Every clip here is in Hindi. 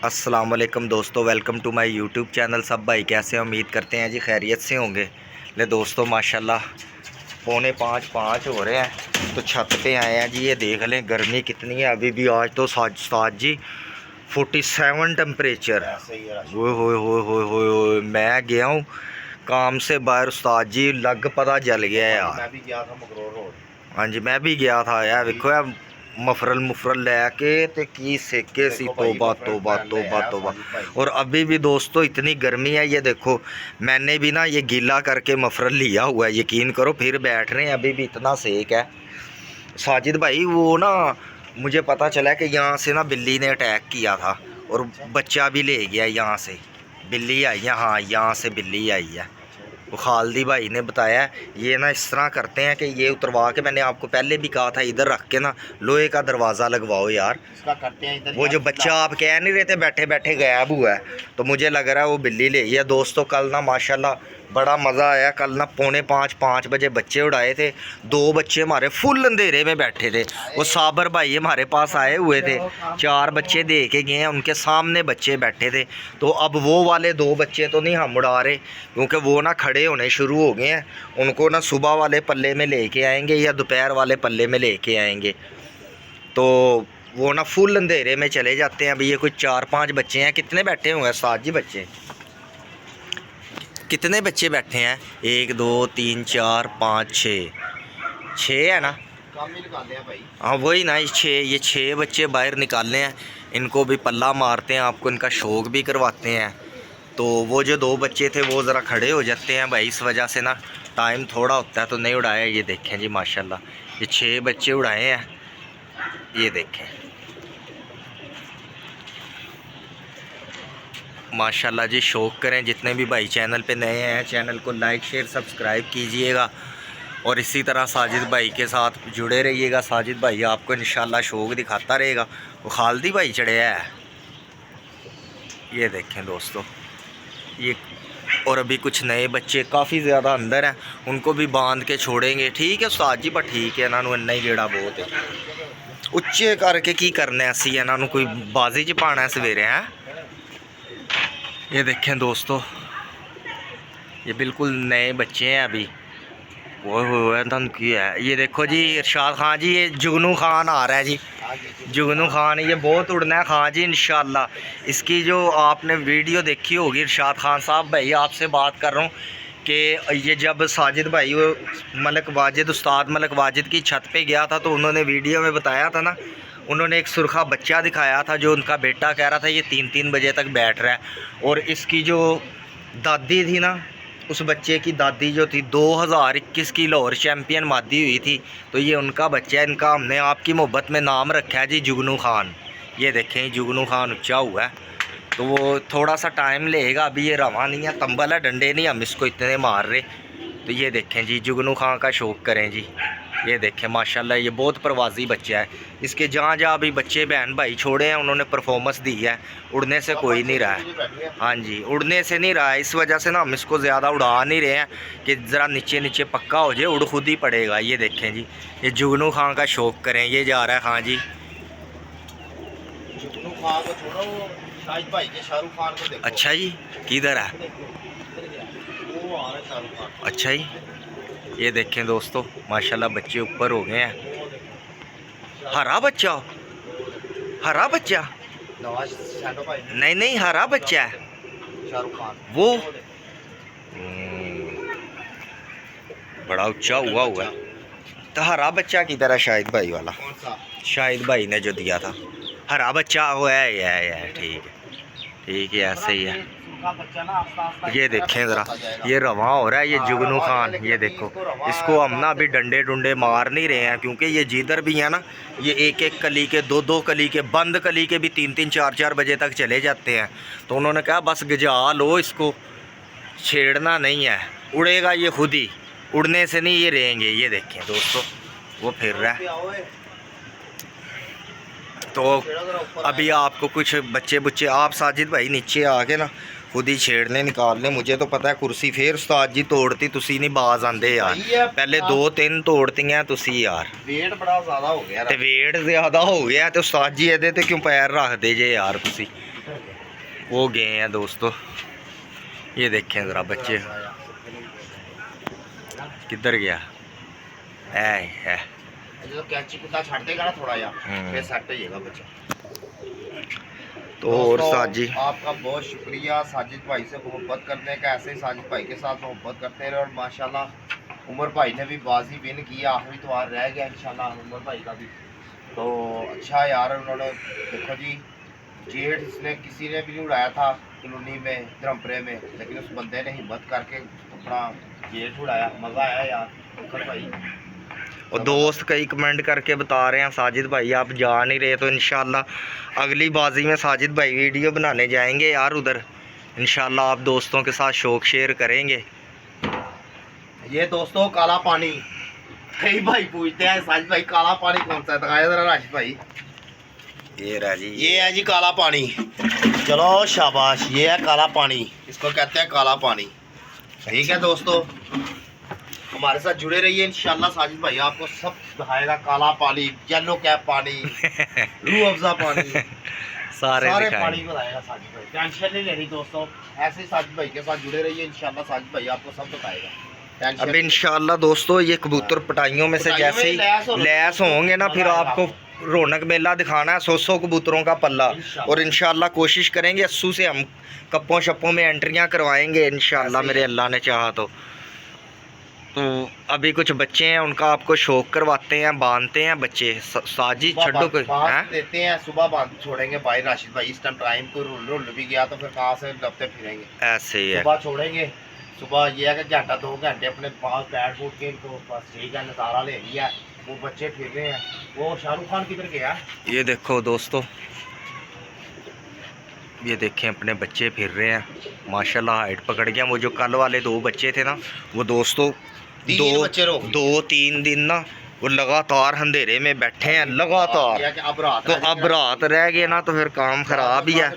अस्सलाम वालेकुम दोस्तों, welcome to my YouTube channel. सब भाई कैसे हैं? उम्मीद करते हैं जी खैरियत से होंगे। ले दोस्तों माशाल्लाह 4:45 हो रहे हैं तो छत पे आए हैं जी। ये देख लें गर्मी कितनी है अभी भी। आज तो साज जी 47 टेम्परेचर। हो मैं गया हूँ काम से बाहर उस्ताद जी, लग पता जल गया यार। मैं भी गया था मकरोर रोड। हाँ जी मैं भी गया था यार। देखो यार मफरल लैके ते की सेके सी। तोबा तोबा तोबा तोबा। और अभी भी दोस्तों इतनी गर्मी है। ये देखो मैंने भी ना ये गीला करके मफरल लिया हुआ है, यकीन करो। फिर बैठ रहे हैं, अभी भी इतना सेक है। साजिद भाई वो ना मुझे पता चला कि यहाँ से ना बिल्ली ने अटैक किया था और बच्चा भी ले गया यहाँ से। बिल्ली आई है, हाँ यहाँ से बिल्ली आई है। वो खालदी भाई ने बताया ये ना इस तरह करते हैं कि ये उतरवा के, मैंने आपको पहले भी कहा था इधर रख के ना लोहे का दरवाज़ा लगवाओ यार। इसका करते हैं इधर। वो जो बच्चा आप कह नहीं रहे थे बैठे बैठे गायब हुआ है, तो मुझे लग रहा है वो बिल्ली ले गई है। दोस्तों कल ना माशाल्लाह बड़ा मज़ा आया। कल ना 4:45 बजे बच्चे उड़ाए थे। 2 बच्चे हमारे फुल अंधेरे में बैठे थे। वो साबर भाई हमारे पास आए हुए थे, 4 बच्चे दे के गए हैं, उनके सामने बच्चे बैठे थे। तो अब वो वाले 2 बच्चे तो नहीं हम उड़ा रहे, क्योंकि वो ना खड़े होने शुरू हो गए हैं। उनको ना सुबह वाले पल्ले में लेके आएंगे या दोपहर वाले पल्ले में लेके आएंगे। तो वो ना फुल अंधेरे में चले जाते हैं। अभी ये कोई 4-5 बच्चे हैं। कितने बैठे हुए हैं साथ जी बच्चे? कितने बच्चे बैठे हैं? 1 2 3 4 5 6 है ना? हाँ वही ना, ये 6 बच्चे बाहर निकालने हैं। इनको भी पल्ला मारते हैं, आपको इनका शौक भी करवाते हैं। तो वो जो 2 बच्चे थे वो ज़रा खड़े हो जाते हैं भाई, इस वजह से ना टाइम थोड़ा होता है तो नहीं उड़ाया। ये देखें जी माशाल्लाह ये 6 बच्चे उड़ाए हैं। ये देखें माशाल्लाह जी। शौक़ करें जितने भी भाई चैनल पे नए हैं, चैनल को लाइक शेयर सब्सक्राइब कीजिएगा और इसी तरह साजिद भाई के साथ जुड़े रहिएगा। साजिद भाई आपको इंशाल्लाह शौक़ दिखाता रहेगा। वो खालदी भाई चढ़े है, ये देखें दोस्तों ये। और अभी कुछ नए बच्चे काफ़ी ज़्यादा अंदर हैं, उनको भी बांध के छोड़ेंगे। ठीक है उस्ताद जी, पर ठीक है इन्होंने इन्ना ही गेड़ा बहुत है। उच्चे करके की करना है असी, इन्होंने कोई बाजी च पाना है सवेरे हैं। ये देखें दोस्तों ये बिल्कुल नए बच्चे हैं अभी। वो धमकी है। ये देखो जी इरशाद खान जी, ये जुगनू खान आ रहा है जी। जुगनू खान ये बहुत उड़ना है खान जी इंशाल्लाह। इसकी जो आपने वीडियो देखी होगी, इरशाद खान साहब भाई आपसे बात कर रहा हूँ कि ये जब साजिद भाई वो मलक वाजिद उस्ताद मलक वाजिद की छत पे गया था तो उन्होंने वीडियो में बताया था ना, उन्होंने एक सुरखा बच्चा दिखाया था जो उनका बेटा कह रहा था ये 3-3 बजे तक बैठ रहा है। और इसकी जो दादी थी ना, उस बच्चे की दादी जो थी 2021 की लाहौर चैम्पियन मादी हुई थी, तो ये उनका बच्चा है। इनका हमने आपकी मोहब्बत में नाम रखा है जी जुगनू खान। ये देखें जुगनू खान उच्चा हुआ है, तो वो थोड़ा सा टाइम लेगा। अभी ये रवा नहीं है, तंबल है, डंडे नहीं हम इसको इतने मार रहे। तो ये देखें जी जुगनू खान का शौक़ करें जी। ये देखें माशाल्लाह ये बहुत प्रवासी बच्चा है। इसके जहाँ जहाँ भी बच्चे बहन भाई छोड़े हैं उन्होंने परफॉर्मेंस दी है। उड़ने से कोई नहीं रहा है, हाँ जी उड़ने से नहीं रहा है। इस वजह से ना हम इसको ज़्यादा उड़ा नहीं रहे हैं कि ज़रा नीचे नीचे पक्का हो जाए, उड़ खुद ही पड़ेगा। ये देखें जी ये जुगनू खान का शौक़ करें। ये जा रहा है हाँ जी। जुगनू खान को छोड़ो, शाहिद भाई के शाहरुख खान को देखो। अच्छा जी किधर है? वो आ रहा है शाहरुख खान। अच्छा जी ये देखें दोस्तों माशाल्लाह बच्चे ऊपर हो गए हैं। हरा बच्चा, हरा बच्चा नहीं नहीं हरा बच्चा है शाहरुख खान वो। बड़ा ऊंचा हुआ है। तो हरा बच्चा किधर है? शाहिद भाई वाला, कौन सा? शाहिद भाई ने जो दिया था हरा बच्चा वो है। ठीक है ऐसे ही है। ये देखें ज़रा ये रवा हो रहा है ये जुगनू खान। ये देखो इसको हम ना अभी डंडे डुंडे मार नहीं रहे हैं, क्योंकि ये जिधर भी है ना ये 1-1 कली के 2-2 कली के बंद कली के भी 3-3 4-4 बजे तक चले जाते हैं। तो उन्होंने कहा बस गजा लो, इसको छेड़ना नहीं है, उड़ेगा ये खुद ही, उड़ने से नहीं ये रहेंगे। ये देखें दोस्तों वो फिर रहा है। तो अभी आपको कुछ बच्चे बुच्चे आप साजिद भाई नीचे आके ना खुद ही छेड़ने निकालने। मुझे तो पता है कुर्सी फिर उस्ताद जी तोड़ती, तुसी नहीं बाज आंदे यार। पहले 2-3 तोड़ती हैं तुसी यार। वेट बड़ा ज़्यादा हो गया। वेट ज़्यादा हो गया तो उस्ताद जी ਇਹਦੇ ਤੇ क्यों पैर रख दे जे यार तुसी। वो गए हैं दोस्तों। ये देखें ज़रा बच्चे किधर गया है। जो कैंची कुत्ता छाड़ देगा ना थोड़ा यार, फिर सेट हो जाएगा बच्चा। तो और साजी आपका बहुत शुक्रिया साजिद भाई से मोहब्बत करने का। ऐसे ही साजिद भाई के साथ मोहब्बत करते रहे। और माशाल्लाह उमर भाई ने भी बाजी विन किया, आखिरी तो रह गया इंशाल्लाह उमर भाई का भी। तो अच्छा यार, उन्होंने देखो जी जेठ इसने किसी ने भी नहीं उड़ाया था कॉलोनी में धर्मपुरे में, लेकिन उस बंदे ने हिम्मत करके अपना जेठ उड़ाया। मज़ा आया यार उमर भाई। और दोस्त कई कमेंट करके बता रहे हैं साजिद भाई आप जा नहीं रहे, तो इंशाल्लाह अगली बाजी में साजिद भाई वीडियो बनाने जाएंगे यार उधर। इंशाल्लाह आप दोस्तों के साथ शौक शेयर करेंगे। ये दोस्तों काला पानी, कई भाई पूछते हैं साजिद भाई काला पानी कौन सा है, दिखाया जरा राशिद भाई। ये रहा जी, ये है जी काला पानी। चलो शाबाश, ये है काला पानी, इसको कहते हैं काला पानी। ठीक है दोस्तों, हमारे साथ जुड़े रहिए इंशाल्लाह। साजिद भाई आपको सब दिखाएगा, काला पानी, येलो कैप पानी, रूह अफ़ज़ा पानी, सारे पानी को लाएगा साजिद भाई। टेंशन नहीं लेनी दोस्तों, ऐसे ही साजिद भाई के साथ जुड़े रहिए इंशाल्लाह। साजिद भाई आपको सब बताएगा। अब इंशाल्लाह दोस्तों ये कबूतर पटाइयों में से जैसे ही लैस होंगे ना, फिर आपको रौनक मेला दिखाना है 100 कबूतरों का पल्ला। और इंशाल्लाह कोशिश करेंगे अस्सू से हम कप्पों शप्पों में एंट्रियां करवाएंगे इंशाल्लाह मेरे अल्लाह ने चाहा तो अभी कुछ बच्चे हैं, उनका आपको शौक करवाते हैं, बांधते हैं बच्चे। साजी छड्डो देते हैं, सुबह बांध छोड़ेंगे भाई राशिद भाई। इस टाइम को रुल भी गया तो फिर कहाँ से लपते फिरेंगे, ऐसे ही है। सुबह छोड़ेंगे। सुबह ये है कि घंटा 2 घंटे अपने पास बैठ फूट के इनको बस ठीक है, नज़ारा ले लिया। वो बच्चे फिर रहे हैं। वो शाहरुख खान किधर गया? ये देखो दोस्तों, ये देखें अपने बच्चे फिर रहे हैं माशाल्लाह। हाइट पकड़ गया। वो जो कल वाले 2 बच्चे थे ना, वो दोस्तों 2-3 दिन ना वो लगातार अंधेरे में बैठे हैं लगातार। तो अब रात रह गए ना तो फिर काम ख़राब ही है।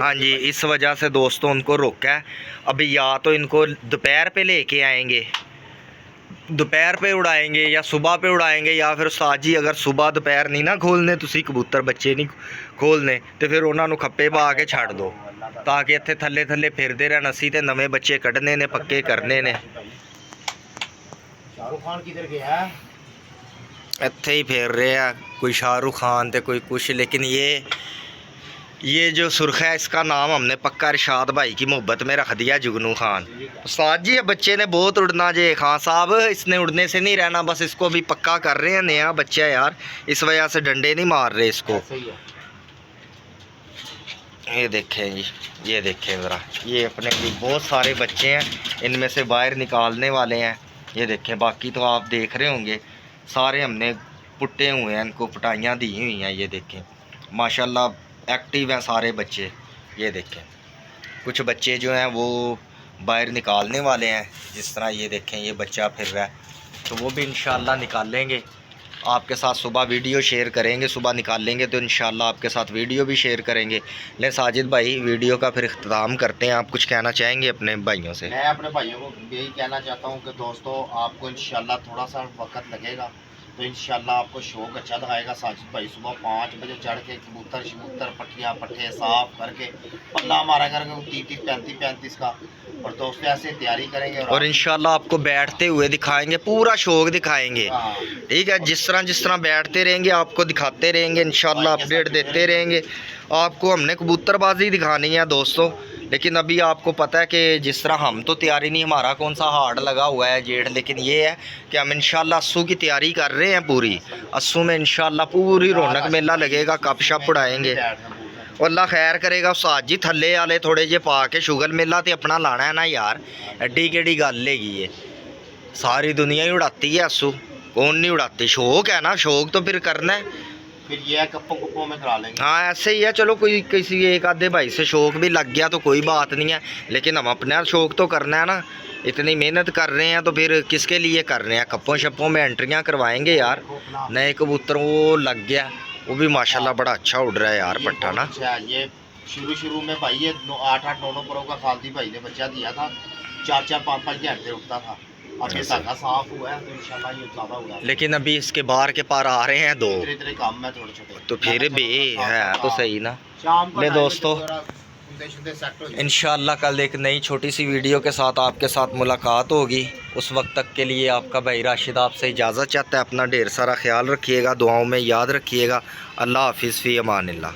हाँ जी, इस वजह से दोस्तों उनको रोका है। अभी या तो इनको दोपहर पे लेके आएंगे, दोपहर पे उड़ाएंगे या सुबह पे उड़ाएंगे, या फिर साजी अगर सुबह दोपहर नहीं ना खोलने तुसी कबूतर बच्चे नहीं खोलने, तो फिर उन्होंने खप्पे पा के छड़ दो ताकि इत्थे थल्ले थल्ले फिरदे रहन। असी ते नवे बच्चे कढ़ने ने, पक्के करने ने। शाहरुख खान किधर गया? इत्थे ही फिर रहे हैं, कोई शाहरुख खान तो कोई कुछ। लेकिन ये जो सुर्ख है इसका नाम हमने पक्का इरशाद भाई की मोहब्बत में रख दिया, जुगनू खान। उस्ताद जी बच्चे ने बहुत उड़ना जे खान साहब, इसने उड़ने से नहीं रहना, बस इसको भी पक्का कर रहे हैं। नया बच्चा है यार, इस वजह से डंडे नहीं मार रहे इसको। ये देखें जी, ये देखें ज़रा, ये अपने भी बहुत सारे बच्चे हैं, इनमें से बाहर निकालने वाले हैं। ये देखें, बाकी तो आप देख रहे होंगे सारे हमने पुट्टे हुए हैं, इनको पटाइयाँ दी हुई हैं। ये देखें माशाल्लाह एक्टिव हैं सारे बच्चे। ये देखें कुछ बच्चे जो हैं वो बाहर निकालने वाले हैं, जिस तरह ये देखें ये बच्चा फिर रहा है, तो वो भी इंशाल्लाह निकालेंगे। आपके साथ सुबह वीडियो शेयर करेंगे, सुबह निकालेंगे तो इंशाल्लाह आपके साथ वीडियो भी शेयर करेंगे। ले साजिद भाई वीडियो का फिर इख्तिताम करते हैं। आप कुछ कहना चाहेंगे अपने भाइयों से? मैं अपने भाइयों को यही कहना चाहता हूँ कि दोस्तों आपको इंशाल्लाह थोड़ा सा वक्त लगेगा तो इंशाल्लाह आपको शौक अच्छा दिखाएगा। साजिद भाई सुबह 5 बजे चढ़ के कबूतर शबूतर पट्टियाँ पट्टे साफ करके पल्ला मारा करके 30-35 का, और दोस्तों ऐसे तैयारी करेंगे और इंशाल्लाह आपको बैठते हुए दिखाएंगे, पूरा शौक दिखाएंगे। ठीक है, जिस तरह बैठते रहेंगे आपको दिखाते रहेंगे इंशाल्लाह, अपडेट देते रहेंगे। आपको हमने कबूतरबाजी दिखानी है दोस्तों, लेकिन अभी आपको पता है कि जिस तरह हम तो तैयारी नहीं, हमारा कौन सा हार्ड लगा हुआ है जेठ, लेकिन ये है कि हम इंशाल्लाह अस्सू की तैयारी कर रहे हैं पूरी। अस्सू में इंशाल्लाह पूरी रौनक मेला लगेगा, कप शप उड़ाएंगे और अल्लाह खैर करेगा। साज जी थल्ले वाले थोड़े जे पा के शुगर मेला तो अपना लाना है ना यार, एड्डी केड़ी गल हैगी ये, सारी दुनिया ही उड़ाती है अस्सू, कौन नहीं उड़ाती। शौक है ना, शौक तो फिर करना है, फिर ये कप्पों में करा लेंगे। हाँ ऐसे ही है, चलो कोई किसी एक आधे भाई से शौक भी लग गया तो कोई बात नहीं है, लेकिन हम अपने शौक तो करना है ना। इतनी मेहनत कर रहे हैं तो फिर किसके लिए कर रहे हैं? कप्पों शप्पों में एंट्रियां करवाएंगे यार। नए कबूतर वो लग गया, वो भी माशाल्लाह बड़ा अच्छा उड़ रहा है यार पट्टा ना। ये शुरू में भाई ये 8-8 9 करोड़ का खालदी भाई ने बच्चा दिया था, 4-4 5-5 घंटे उठता था। अब ये धागा साफ हुआ है तो इंशाल्लाह ये ज़्यादा होगा। लेकिन अभी इसके बाहर के पार आ रहे हैं 2, इतने काम में थोड़े छोटे, तो फिर भी है तो सही ना। शाम को ले दोस्तों कुंदे शुंदे सेट हो जाए। इंशाल्लाह कल एक नई छोटी सी वीडियो के साथ आपके साथ मुलाकात होगी। उस वक्त तक के लिए आपका भाई राशिद आपसे इजाज़त चाहता है। अपना ढेर सारा ख्याल रखिएगा, दुआओं में याद रखिएगा। अल्लाह हाफिज़ फ़ी अमानिल्लाह।